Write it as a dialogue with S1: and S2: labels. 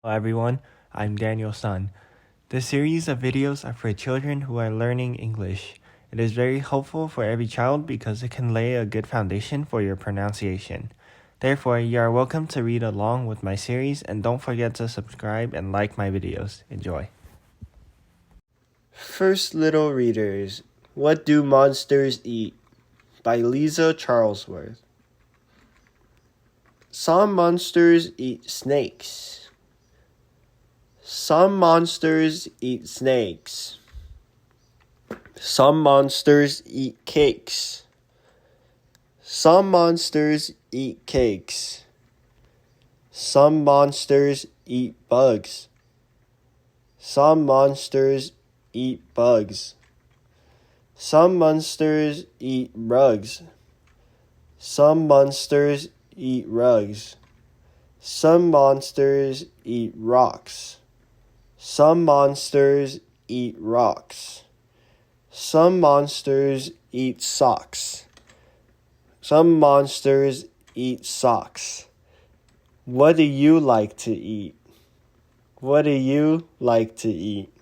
S1: Hello everyone, I'm Daniel's son. This series of videos are for children who are learning English. It is very helpful for every child because it can lay a good foundation for your pronunciation. Therefore, you are welcome to read along with my series and don't forget to subscribe and like my videos. Enjoy.
S2: First Little Readers, What Do Monsters Eat? By Liza Charlesworth. Some monsters eat snakes. Some monsters eat snakes. Some monsters eat cakes. Some monsters eat cakes. Some monsters eat bugs. Some monsters eat bugs. Some monsters eat rugs. Some monsters eat rugs. Some monsters eat rocks. Some monsters eat rocks. Some monsters eat socks. Some monsters eat socks. What do you like to eat? What do you like to eat?